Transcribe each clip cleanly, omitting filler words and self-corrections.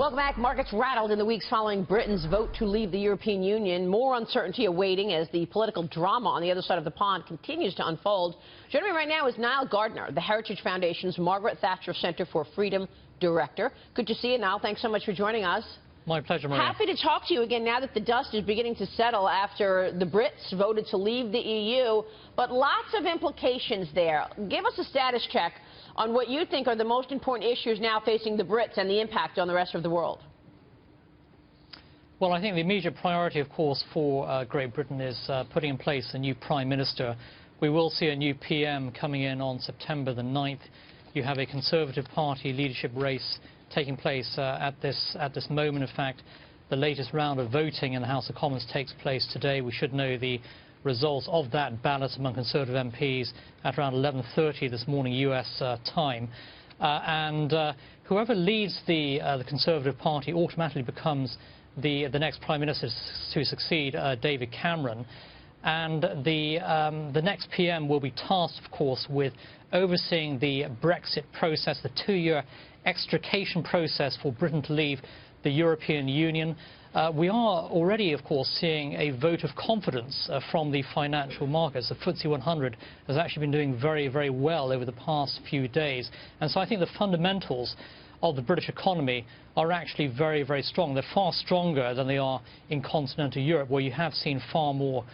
Welcome back. Markets rattled in the weeks following Britain's vote to leave the European Union. More uncertainty awaiting as the political drama on the other side of the pond continues to unfold. Joining me right now is Nile Gardiner, the Heritage Foundation's Margaret Thatcher Center for Freedom Director. Good to see you, Nile. Thanks so much for joining us. My pleasure, Maria. Happy to talk to you again now that the dust is beginning to settle after the Brits voted to leave the EU, but lots of implications there. Give us a status check on what you think are the most important issues now facing the Brits and the impact on the rest of the world. Well, I think the immediate priority, of course, for Great Britain is putting in place a new Prime Minister. We will see a new PM coming in on September the 9th. You have a Conservative Party leadership race taking place at this moment. In fact, the latest round of voting in the House of Commons takes place today. We should know the results of that ballot among Conservative MPs at around 11:30 this morning US time. Whoever leads the Conservative Party automatically becomes the next Prime Minister to succeed David Cameron. And the next PM will be tasked, of course, with overseeing the Brexit process, the 2-year extrication process for Britain to leave the European Union. We are already, of course, seeing a vote of confidence from the financial markets. The FTSE 100 has actually been doing very, very well over the past few days. And so I think the fundamentals of the British economy are actually very, very strong. They're far stronger than they are in continental Europe, where you have seen far more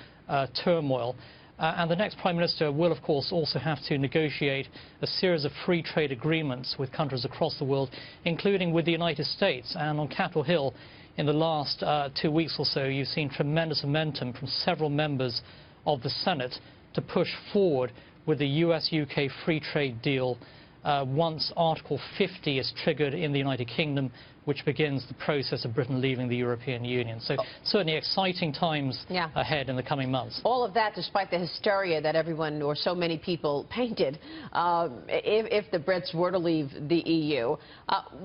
turmoil. And the next Prime Minister will, of course, also have to negotiate a series of free trade agreements with countries across the world, including with the United States. And on Capitol Hill, in the last 2 weeks or so, you've seen tremendous momentum from several members of the Senate to push forward with the US-UK free trade deal once Article 50 is triggered in the United Kingdom, which begins the process of Britain leaving the European Union. So certainly exciting times ahead in the coming months. All of that despite the hysteria that everyone or so many people painted if the Brits were to leave the EU.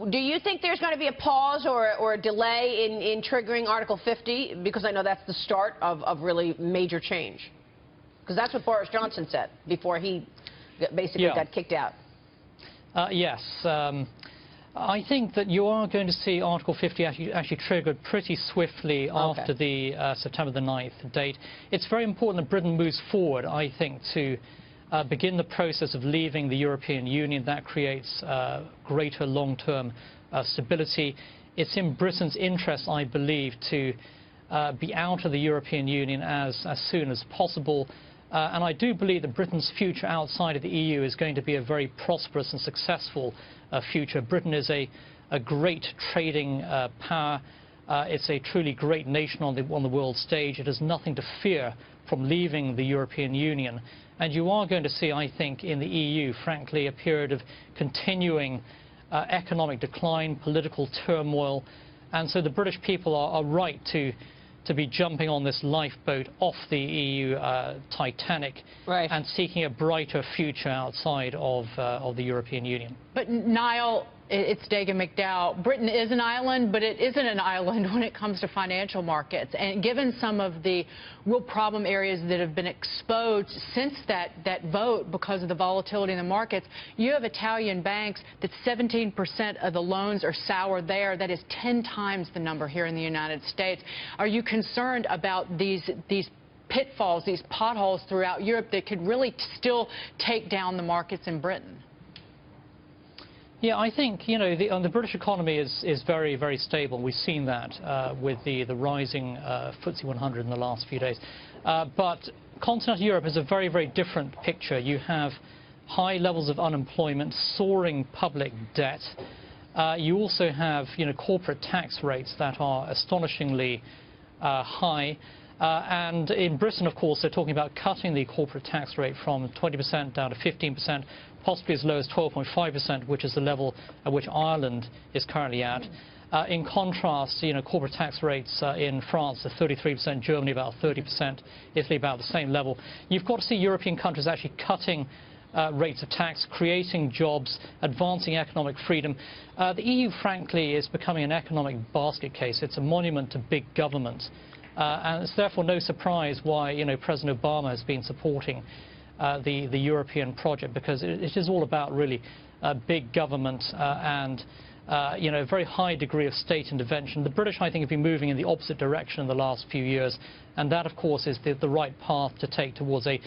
Do you think there's going to be a pause or a delay in triggering Article 50? Because I know that's the start of really major change. Because that's what Boris Johnson said before he basically got kicked out. Yes. I think that you are going to see Article 50 actually triggered pretty swiftly after the September the 9th date. It's very important that Britain moves forward, I think, to begin the process of leaving the European Union. That creates greater long-term stability. It's in Britain's interest, I believe, to be out of the European Union as soon as possible. And I do believe that Britain's future outside of the EU is going to be a very prosperous and successful future. Britain is a great trading power. It's a truly great nation on the world stage. It has nothing to fear from leaving the European Union. And you are going to see, I think, in the EU, frankly, a period of continuing economic decline, political turmoil. And so the British people are right to be jumping on this lifeboat off the EU Titanic and seeking a brighter future outside of the European Union. But Niall, it's Dagan McDowell. Britain is an island, but it isn't an island when it comes to financial markets. And given some of the real problem areas that have been exposed since that vote because of the volatility in the markets, you have Italian banks that 17% of the loans are sour there. That is 10 times the number here in the United States. Are you concerned about these pitfalls, these potholes throughout Europe that could really still take down the markets in Britain? Yeah, I think, you know, the British economy is very, very stable. We've seen that with the rising FTSE 100 in the last few days. But continental Europe is a very, very different picture. You have high levels of unemployment, soaring public debt. You also have, you know, corporate tax rates that are astonishingly high. And in Britain, of course, they're talking about cutting the corporate tax rate from 20% down to 15%, possibly as low as 12.5%, which is the level at which Ireland is currently at. In contrast, you know, corporate tax rates in France are 33%, Germany about 30%, Italy about the same level. You've got to see European countries actually cutting rates of tax, creating jobs, advancing economic freedom. The EU, frankly, is becoming an economic basket case. It's a monument to big government. And it's therefore no surprise why, you know, President Obama has been supporting the European project, because it is all about really big government and a very high degree of state intervention. The British, I think, have been moving in the opposite direction in the last few years, and that, of course, is the right path to take towards a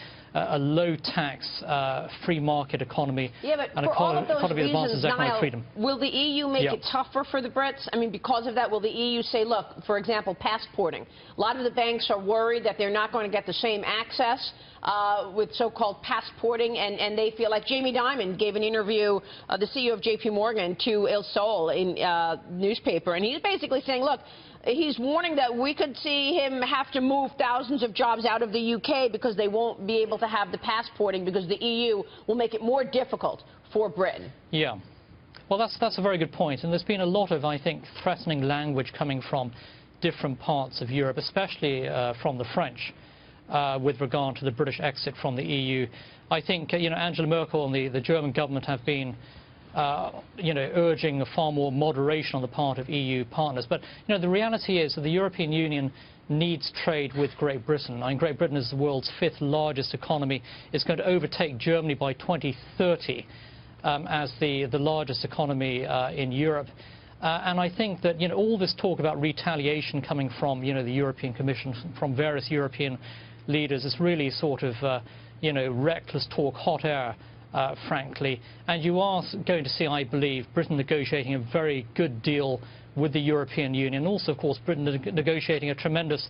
low-tax, free market economy, and for all of those economy that advances economic freedom. Will the EU make it tougher for the Brits? I mean, because of that, will the EU say, look, for example, passporting? A lot of the banks are worried that they're not going to get the same access with so-called passporting, and they feel like Jamie Dimon gave an interview, the CEO of J.P. Morgan, to Il Sole in newspaper, and he's basically saying, look, he's warning that we could see him have to move thousands of jobs out of the UK because they won't be able to have the passporting because the EU will make it more difficult for Britain. Yeah. Well, that's a very good point. And there's been a lot of, I think, threatening language coming from different parts of Europe, especially from the French, with regard to the British exit from the EU. I think, Angela Merkel and the German government have been urging a far more moderation on the part of EU partners. But, the reality is that the European Union needs trade with Great Britain. I mean, Great Britain is the world's 5th largest economy. It's going to overtake Germany by 2030 as the largest economy in Europe. And I think that, all this talk about retaliation coming from, the European Commission, from various European leaders is really sort of, reckless talk, hot air. Frankly, and you are going to see, I believe, Britain negotiating a very good deal with the European Union. Also, of course, Britain negotiating a tremendous,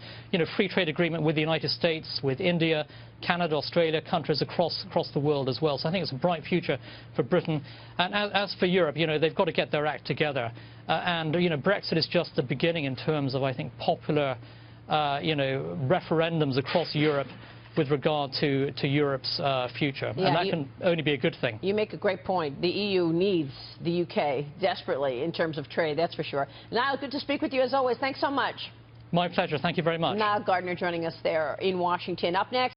free trade agreement with the United States, with India, Canada, Australia, countries across the world as well. So I think it's a bright future for Britain. And as for Europe, they've got to get their act together. And Brexit is just the beginning in terms of, I think, popular, referendums across Europe with regard to Europe's future. And that can only be a good thing. You make a great point. The EU needs the UK desperately in terms of trade, that's for sure. Nile, good to speak with you as always. Thanks so much. My pleasure. Thank you very much. Nile Gardiner joining us there in Washington. Up next.